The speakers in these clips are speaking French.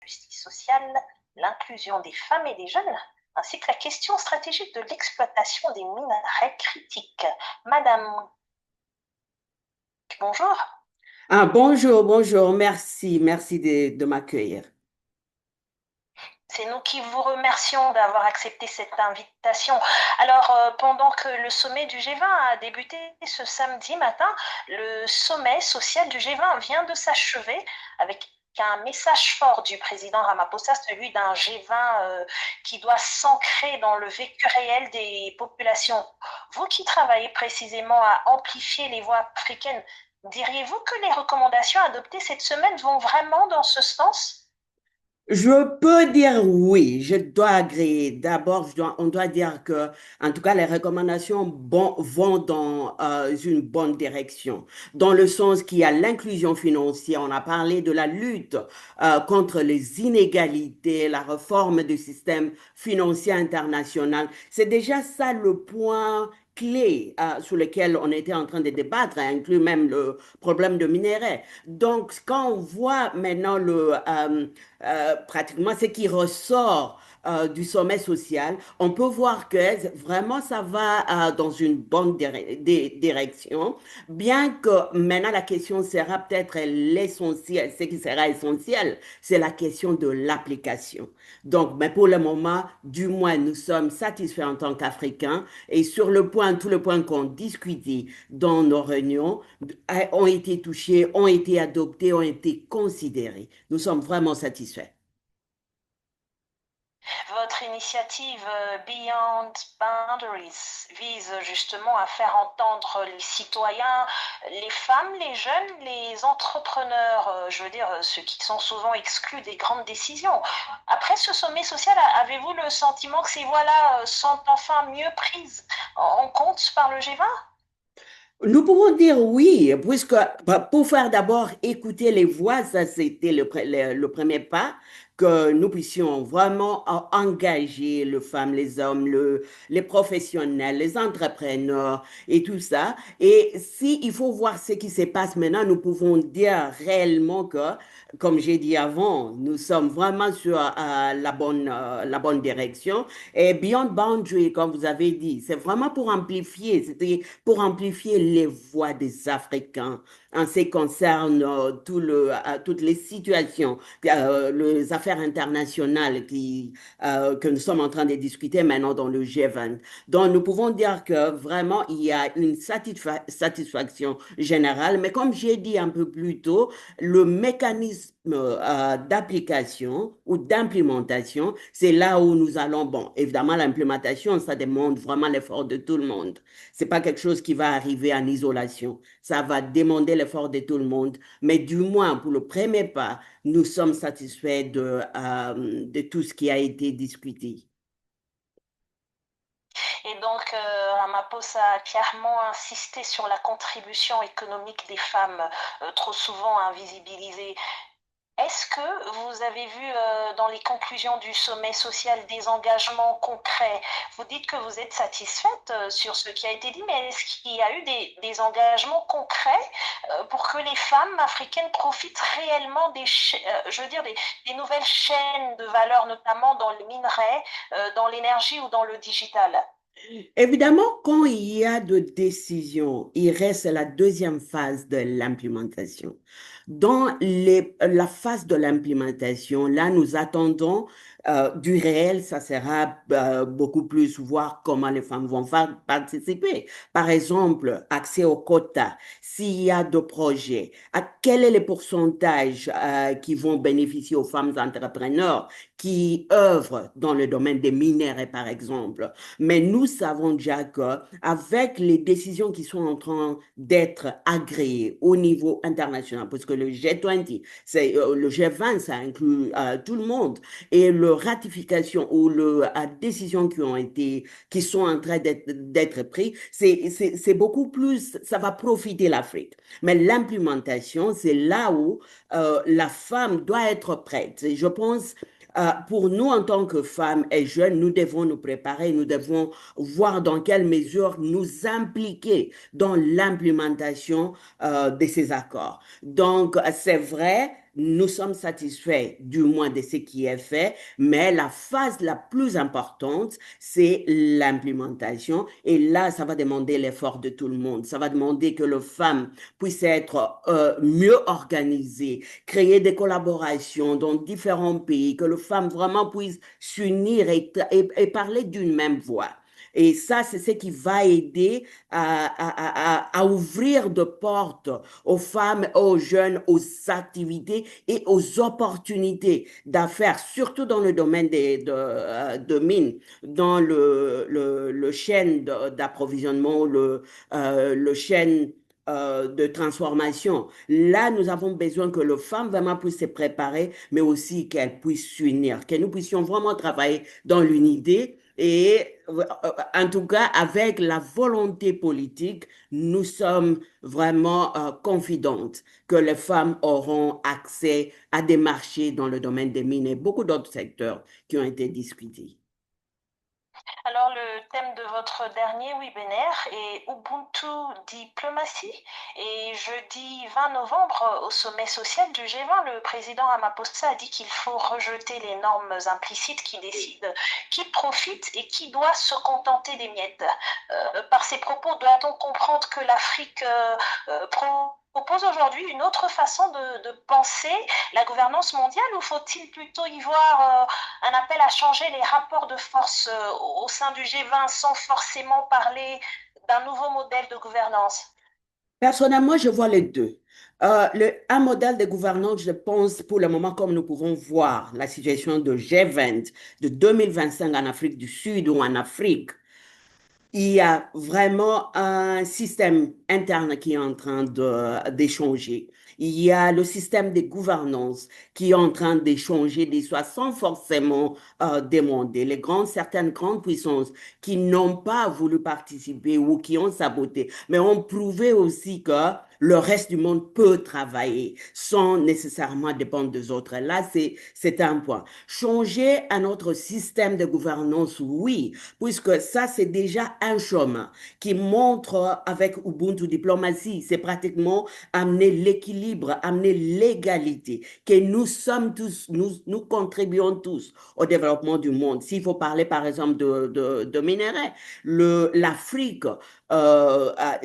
justice sociale, l'inclusion des femmes et des jeunes, ainsi que la question stratégique de l'exploitation des minerais critiques. Madame, bonjour. Ah, bonjour, bonjour, merci de m'accueillir. C'est nous qui vous remercions d'avoir accepté cette invitation. Alors, pendant que le sommet du G20 a débuté ce samedi matin, le sommet social du G20 vient de s'achever avec un message fort du président Ramaphosa, celui d'un G20 qui doit s'ancrer dans le vécu réel des populations. Vous qui travaillez précisément à amplifier les voix africaines, diriez-vous que les recommandations adoptées cette semaine vont vraiment dans ce sens? Je peux dire oui, je dois agréer. D'abord, on doit dire que, en tout cas, les recommandations vont dans une bonne direction, dans le sens qu'il y a l'inclusion financière. On a parlé de la lutte contre les inégalités, la réforme du système financier international. C'est déjà ça le point clé sur lequel on était en train de débattre, inclut même le problème de minerais. Donc, quand on voit maintenant pratiquement ce qui ressort du sommet social, on peut voir que vraiment ça va dans une bonne direction, bien que maintenant la question sera peut-être l'essentiel, ce qui sera essentiel, c'est la question de l'application. Donc, mais pour le moment, du moins, nous sommes satisfaits en tant qu'Africains et sur le point, tous les points qu'on discutait dans nos réunions ont été touchés, ont été adoptés, ont été considérés. Nous sommes vraiment satisfaits. Votre initiative Beyond Boundaries vise justement à faire entendre les citoyens, les femmes, les jeunes, les entrepreneurs, je veux dire ceux qui sont souvent exclus des grandes décisions. Après ce sommet social, avez-vous le sentiment que ces voix-là sont enfin mieux prises en compte par le G20? Nous pouvons dire oui, puisque bah, pour faire d'abord écouter les voix, ça c'était le premier pas, que nous puissions vraiment engager les femmes, les hommes, les professionnels, les entrepreneurs et tout ça. Et si il faut voir ce qui se passe maintenant, nous pouvons dire réellement que, comme j'ai dit avant, nous sommes vraiment sur la bonne direction. Et Beyond Boundary, comme vous avez dit, c'est vraiment pour amplifier, c'est pour amplifier les voix des Africains en ce qui concerne toutes les situations, les affaires internationales que nous sommes en train de discuter maintenant dans le G20. Donc, nous pouvons dire que vraiment, il y a une satisfaction générale, mais comme j'ai dit un peu plus tôt, le mécanisme d'application ou d'implémentation, c'est là où nous allons. Bon, évidemment, l'implémentation, ça demande vraiment l'effort de tout le monde. C'est pas quelque chose qui va arriver en isolation. Ça va demander l'effort de tout le monde. Mais du moins, pour le premier pas, nous sommes satisfaits de tout ce qui a été discuté. Et donc, Ramaphosa a clairement insisté sur la contribution économique des femmes, trop souvent invisibilisées. Est-ce que vous avez vu dans les conclusions du sommet social des engagements concrets? Vous dites que vous êtes satisfaite sur ce qui a été dit, mais est-ce qu'il y a eu des engagements concrets pour que les femmes africaines profitent réellement je veux dire, des nouvelles chaînes de valeur, notamment dans les minerais, dans l'énergie ou dans le digital? Évidemment, quand il y a de décisions, il reste la deuxième phase de l'implémentation. Dans la phase de l'implémentation, là, nous attendons du réel, ça sera beaucoup plus voir comment les femmes vont faire participer. Par exemple, accès aux quotas, s'il y a de projets, à quel est le pourcentage qui vont bénéficier aux femmes entrepreneurs qui œuvrent dans le domaine des minéraux, par exemple. Mais nous savons déjà qu'avec les décisions qui sont en train d'être agréées au niveau international, parce que le G20, le G20, ça inclut tout le monde, et le ratification ou le décisions qui sont en train d'être prises, c'est beaucoup plus, ça va profiter l'Afrique. Mais l'implémentation, c'est là où la femme doit être prête. Et je pense pour nous, en tant que femmes et jeunes, nous devons nous préparer, nous devons voir dans quelle mesure nous impliquer dans l'implémentation de ces accords. Donc, c'est vrai, nous sommes satisfaits du moins de ce qui est fait, mais la phase la plus importante, c'est l'implémentation. Et là, ça va demander l'effort de tout le monde. Ça va demander que les femmes puissent être mieux organisées, créer des collaborations dans différents pays, que les femmes vraiment puissent s'unir et parler d'une même voix. Et ça, c'est ce qui va aider à ouvrir de portes aux femmes, aux jeunes, aux activités et aux opportunités d'affaires, surtout dans le domaine de mines, dans le chaîne d'approvisionnement, le chaîne de transformation. Là, nous avons besoin que les femmes vraiment puissent se préparer, mais aussi qu'elles puissent s'unir, que nous puissions vraiment travailler dans l'unité et en tout cas, avec la volonté politique, nous sommes vraiment confidentes que les femmes auront accès à des marchés dans le domaine des mines et beaucoup d'autres secteurs qui ont été discutés. Alors, le thème de votre dernier webinaire est Ubuntu Diplomatie. Et jeudi 20 novembre, au sommet social du G20, le président Ramaphosa a dit qu'il faut rejeter les normes implicites qui décident qui profite et qui doit se contenter des miettes. Par ces propos, doit-on comprendre que l'Afrique propose aujourd'hui une autre façon de penser la gouvernance mondiale ou faut-il plutôt y voir un appel à changer les rapports de force au sein du G20 sans forcément parler d'un nouveau modèle de gouvernance? Personnellement, je vois les deux. Un modèle de gouvernance, je pense, pour le moment, comme nous pouvons voir la situation de G20 de 2025 en Afrique du Sud ou en Afrique, il y a vraiment un système interne qui est en train d'échanger. Il y a le système de gouvernance qui est en train d'échanger des choix sans forcément demander. Certaines grandes puissances qui n'ont pas voulu participer ou qui ont saboté, mais ont prouvé aussi que le reste du monde peut travailler sans nécessairement dépendre des autres. Là, c'est un point. Changer un autre système de gouvernance, oui, puisque ça, c'est déjà un chemin qui montre avec Ubuntu Diplomatie, c'est pratiquement amener l'équilibre, amener l'égalité, que nous sommes tous, nous contribuons tous au développement du monde. S'il faut parler, par exemple, de minerais, l'Afrique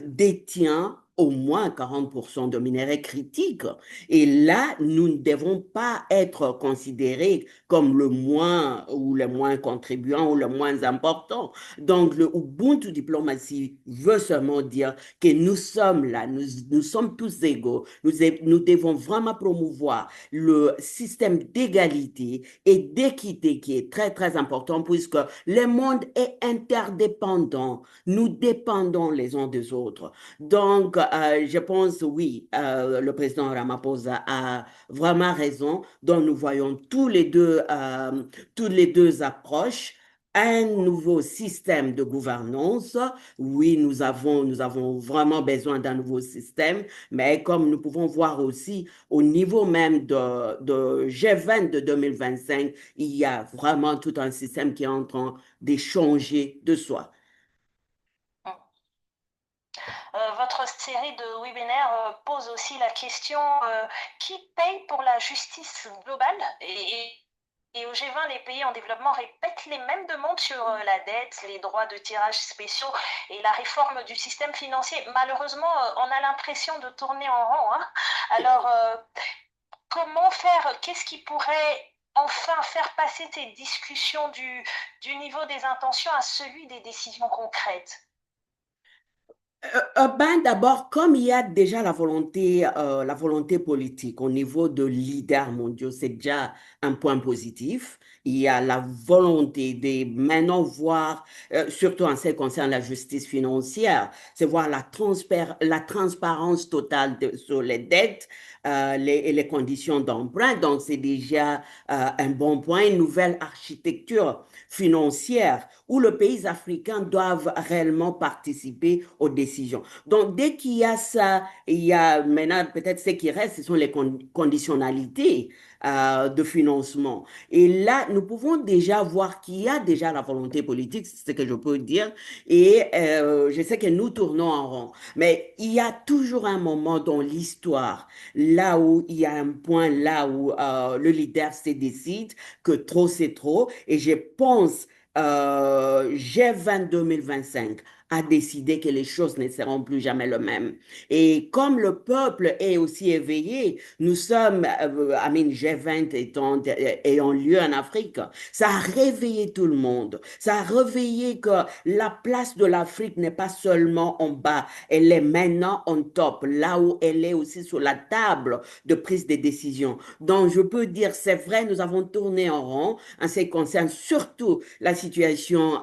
détient au moins 40% de minerais critiques. Et là, nous ne devons pas être considérés comme le moins ou le moins contribuant ou le moins important. Donc, le Ubuntu diplomatie veut seulement dire que nous sommes là, nous sommes tous égaux. Nous devons vraiment promouvoir le système d'égalité et d'équité qui est très, très important puisque le monde est interdépendant. Nous dépendons les uns des autres. Donc, je pense, oui, le président Ramaphosa a vraiment raison. Donc, nous voyons tous les deux approches. Un nouveau système de gouvernance. Oui, nous avons vraiment besoin d'un nouveau système, mais comme nous pouvons voir aussi au niveau même de G20 de 2025, il y a vraiment tout un système qui est en train d'échanger de soi. Votre série de webinaires pose aussi la question qui paye pour la justice globale et au G20, les pays en développement répètent les mêmes demandes sur la dette, les droits de tirage spéciaux et la réforme du système financier. Malheureusement, on a l'impression de tourner en rond, hein. Alors, comment faire? Qu'est-ce qui pourrait enfin faire passer ces discussions du niveau des intentions à celui des décisions concrètes? Ben, d'abord, comme il y a déjà la volonté politique au niveau de leaders mondiaux, c'est déjà un point positif. Il y a la volonté de maintenant voir, surtout en ce qui concerne la justice financière, c'est voir la transparence totale sur les dettes et les conditions d'emprunt. Donc, c'est déjà un bon point, une nouvelle architecture financière où les pays africains doivent réellement participer aux décisions. Donc, dès qu'il y a ça, il y a maintenant peut-être ce qui reste, ce sont les conditionnalités de financement. Et là, nous pouvons déjà voir qu'il y a déjà la volonté politique, c'est ce que je peux dire, et je sais que nous tournons en rond. Mais il y a toujours un moment dans l'histoire, là où il y a un point, là où le leader se décide que trop c'est trop. Et je pense, G20 2025 a décidé que les choses ne seront plus jamais les mêmes. Et comme le peuple est aussi éveillé, nous sommes, G20 ayant lieu en Afrique, ça a réveillé tout le monde. Ça a réveillé que la place de l'Afrique n'est pas seulement en bas, elle est maintenant en top, là où elle est aussi sur la table de prise de décision. Donc, je peux dire, c'est vrai, nous avons tourné en rond en ce qui concerne surtout la situation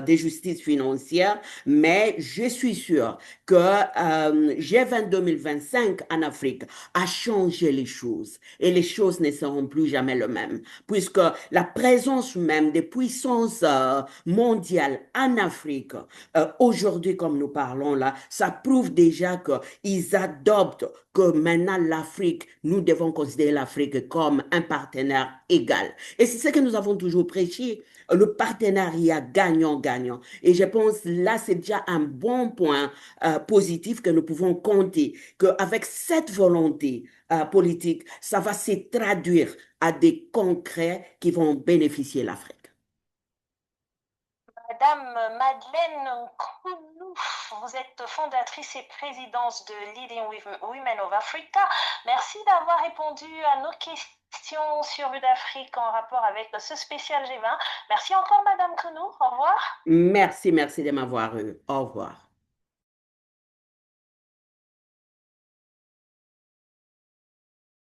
des justices financières, mais je suis sûr que G20 2025 en Afrique a changé les choses et les choses ne seront plus jamais les mêmes, puisque la présence même des puissances mondiales en Afrique, aujourd'hui, comme nous parlons là, ça prouve déjà qu'ils adoptent que maintenant l'Afrique, nous devons considérer l'Afrique comme un partenaire égal. Et c'est ce que nous avons toujours prêché, le partenariat gagnant-gagnant. Et je pense là, c'est déjà un bon point positif que nous pouvons compter, qu'avec cette volonté politique, ça va se traduire à des concrets qui vont bénéficier l'Afrique. Madame Madeleine Kounou, vous êtes fondatrice et présidente de Leading Women of Africa. Merci d'avoir répondu à nos questions sur l'Afrique en rapport avec ce spécial G20. Merci encore, Madame Kounou. Au revoir. Merci, merci de m'avoir eu. Au revoir.